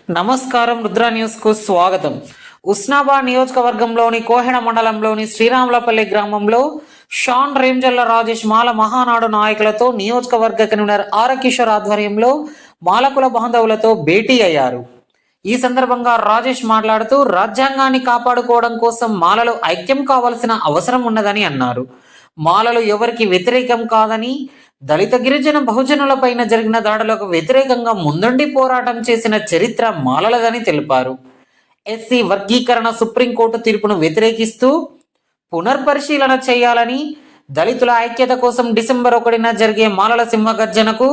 నమస్కారం. రుద్ర న్యూస్ కు స్వాగతం. ఉస్నాబాద్ నియోజకవర్గంలోని కోహెడ మండలంలోని శ్రీరాములపల్లి గ్రామంలో షాన్ రేంజర్ల రాజేష్ మాల మహానాడు నాయకులతో నియోజకవర్గ కన్వీనర్ ఆరకిషోర్ ఆధ్వర్యంలో మాలకుల బాంధవులతో భేటీ అయ్యారు. ఈ సందర్భంగా రాజేష్ మాట్లాడుతూ రాజ్యాంగాన్ని కాపాడుకోవడం కోసం మాలలు ఐక్యం కావాల్సిన అవసరం ఉన్నదని అన్నారు. మాలలు ఎవరికి వ్యతిరేకం కాదని, దళిత గిరిజన బహుజనులపైన జరిగిన దాడులకు వ్యతిరేకంగా ముందుండి పోరాటం చేసిన చరిత్ర మాలలదని తెలిపారు. ఎస్సీ వర్గీకరణ సుప్రీంకోర్టు తీర్పును వ్యతిరేకిస్తూ పునర్పరిశీలన చేయాలని, దళితుల ఐక్యత కోసం డిసెంబర్ 1న జరిగే మాలల సింహగర్జనకు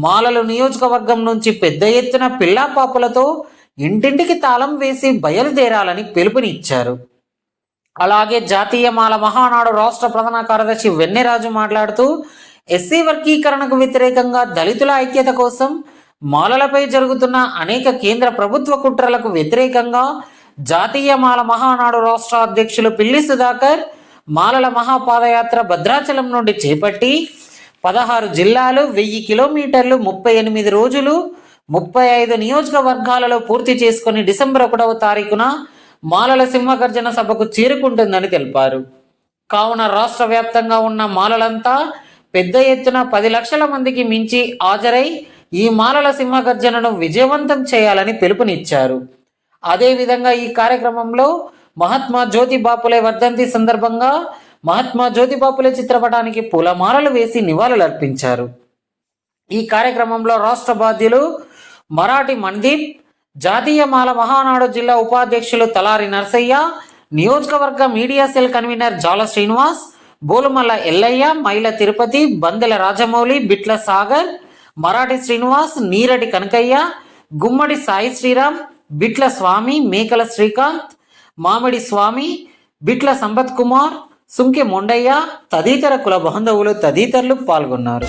మాలలు నియోజకవర్గం నుంచి పెద్ద ఎత్తున పిల్లాపాపులతో ఇంటింటికి తాళం వేసి బయలుదేరాలని పిలుపునిచ్చారు. అలాగే జాతీయ మాల మహానాడు రాష్ట్ర ప్రధాన కార్యదర్శి వెన్నెరాజు మాట్లాడుతూ ఎస్సీ వర్గీకరణకు వ్యతిరేకంగా దళితుల ఐక్యత కోసం మాలలపై జరుగుతున్న అనేక కేంద్ర ప్రభుత్వ కుట్రలకు వ్యతిరేకంగా జాతీయ మాల మహానాడు రాష్ట్ర అధ్యక్షులు పిల్లి సుధాకర్ మాలల మహాపాదయాత్ర భద్రాచలం నుండి చేపట్టి 16 జిల్లాలు, 1000 కిలోమీటర్లు, 38 రోజులు, 35 నియోజకవర్గాలలో పూర్తి చేసుకుని డిసెంబర్ 1వ తారీఖున మాలల సింహగర్జన సభకు చేరుకుంటుందని తెలిపారు. కావున రాష్ట్ర వ్యాప్తంగా ఉన్న మాలలంతా పెద్ద ఎత్తున 10 లక్షల మందికి మించి హాజరై ఈ మాలల సింహగర్జనను విజయవంతం చేయాలని పిలుపునిచ్చారు. అదేవిధంగా ఈ కార్యక్రమంలో మహాత్మా జ్యోతి బాపులే వర్ధంతి సందర్భంగా మహాత్మా జ్యోతి బాపులే చిత్రపటానికి పూలమాలలు వేసి నివాళులర్పించారు. ఈ కార్యక్రమంలో రాష్ట్ర బాధ్యులు మరాఠీ మన్దీప్, జాతీయ మాల మహానాడు జిల్లా ఉపాధ్యక్షులు తలారి నర్సయ్య, నియోజకవర్గ మీడియా సెల్ కన్వీనర్ జాల శ్రీనివాస్, బోలుమల్ల ఎల్లయ్య, మైల తిరుపతి, బందెల రాజమౌళి, బిట్ల సాగర్, మరాఠీ శ్రీనివాస్, నీరటి కనకయ్య, గుమ్మడి సాయి శ్రీరామ్, బిట్ల స్వామి, మేకల శ్రీకాంత్, మామిడి స్వామి, బిట్ల సంపత్ కుమార్, సుంకె మొండయ్య తదితర కుల బాంధవులు తదితరులు పాల్గొన్నారు.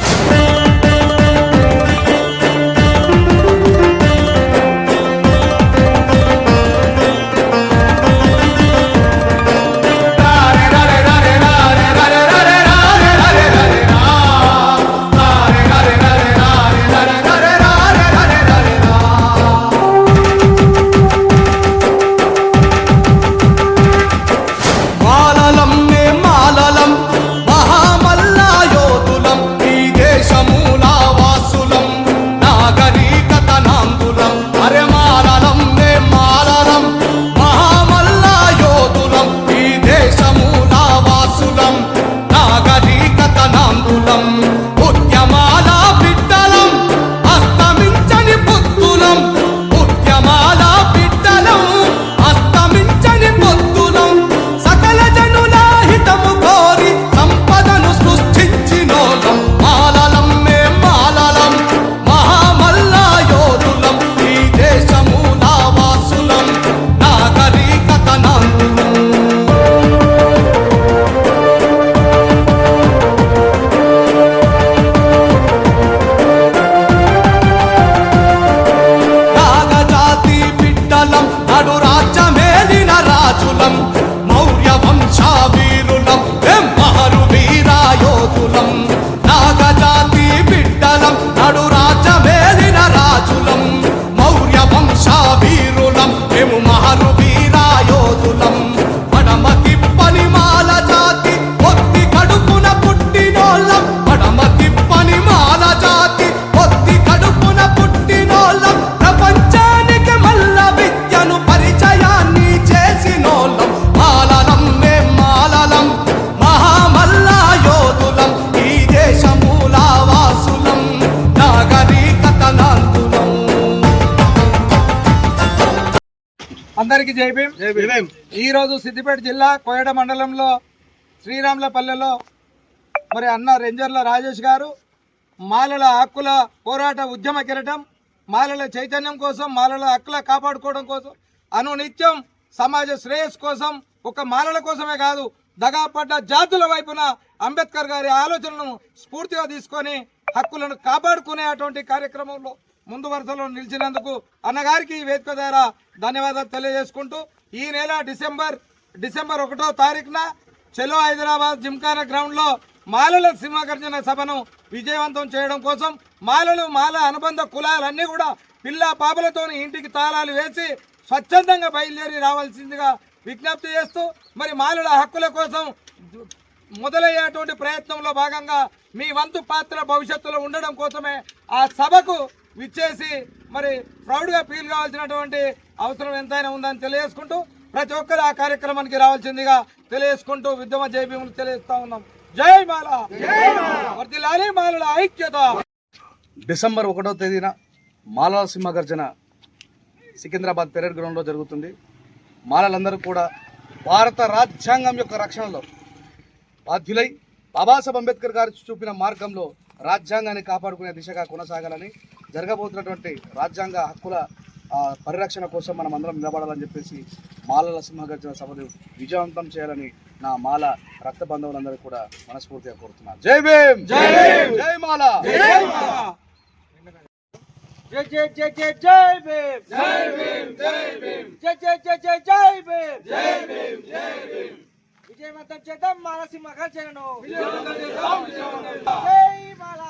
అందరికీ జై భీమ్. ఈరోజు సిద్దిపేట జిల్లా కోయడ మండలంలో శ్రీరాములపల్లెలో మరి అన్న రేంజర్ల రాజేష్ గారు మాలల హక్కుల పోరాట ఉద్యమ కిరటం, మాలల చైతన్యం కోసం, మాలల హక్కుల కాపాడుకోవడం కోసం, అనునిత్యం సమాజ శ్రేయస్ కోసం, ఒక మాలల కోసమే కాదు దగాపడ్డ జాతుల వైపున అంబేద్కర్ గారి ఆలోచనలను స్ఫూర్తిగా తీసుకొని హక్కులను కాపాడుకునే అటువంటి కార్యక్రమంలో ముందు వరుసలో నిలిచినందుకు అన్నగారికి వేదిక ద్వారా ధన్యవాదాలు తెలియజేసుకుంటూ ఈ నెల డిసెంబర్ 1వ తారీఖున చలో హైదరాబాద్ జిమ్ఖానా గ్రౌండ్లో మాలల సింహగర్జన సభను విజయవంతం చేయడం కోసం మాలలు, మాల అనుబంధ కులాలన్నీ కూడా పిల్ల పాపలతో ఇంటికి తాళాలు వేసి స్వచ్ఛందంగా బయలుదేరి రావాల్సిందిగా విజ్ఞప్తి చేస్తూ మరి మాలల హక్కుల కోసం మొదలయ్యేటువంటి ప్రయత్నంలో భాగంగా మీ వంతు పాత్ర భవిష్యత్తులో ఉండడం కోసమే ఆ సభకు విచ్చేసి మరి ప్రౌడ్గా ఫీల్ కావాల్సినటువంటి అవసరం ఎంతైనా ఉందని తెలియజేసుకుంటూ ప్రతి ఒక్కరు ఆ కార్యక్రమానికి రావాల్సిందిగా తెలియజేసుకుంటూ ఉద్యమ జైభీములు తెలియజేస్తా ఉన్నాం. జై మాల, వర్ధిల్లాలి మాలల ఐక్యత. డిసెంబర్ 1వ తేదీన మాలల సింహగర్జన సికింద్రాబాద్ పెరేడ్ గ్రౌండ్లో జరుగుతుంది. మాలలందరూ కూడా భారత రాజ్యాంగం యొక్క రక్షణలో బాధ్యులై బాబాసాహెబ్ అంబేద్కర్ గారు చూపిన మార్గంలో రాజ్యాంగాన్ని కాపాడుకునే దిశగా కొనసాగాలని, జరగబోతున్నటువంటి రాజ్యాంగ హక్కుల పరిరక్షణ కోసం మనం అందరం నిలబడాలని చెప్పేసి మాలల సింహగర్జన సభను విజయవంతం చేయాలని నా మాల రక్త బంధువులందరూ కూడా మనస్ఫూర్తిగా కోరుతున్నాను. జై భీమ్, జై భీమ్, జై మాల, జై మాల. జై జై జై జై జై భీమ్, జై భీమ్, జై భీమ్, జై జై జై జై జై భీమ్, జై భీమ్, జై భీమ్. విజయవంతం చేద్దాం మాల సింహగర్జనను, విజయవంతం చేద్దాం, విజయవంతం చేద్దాం. జై మాల.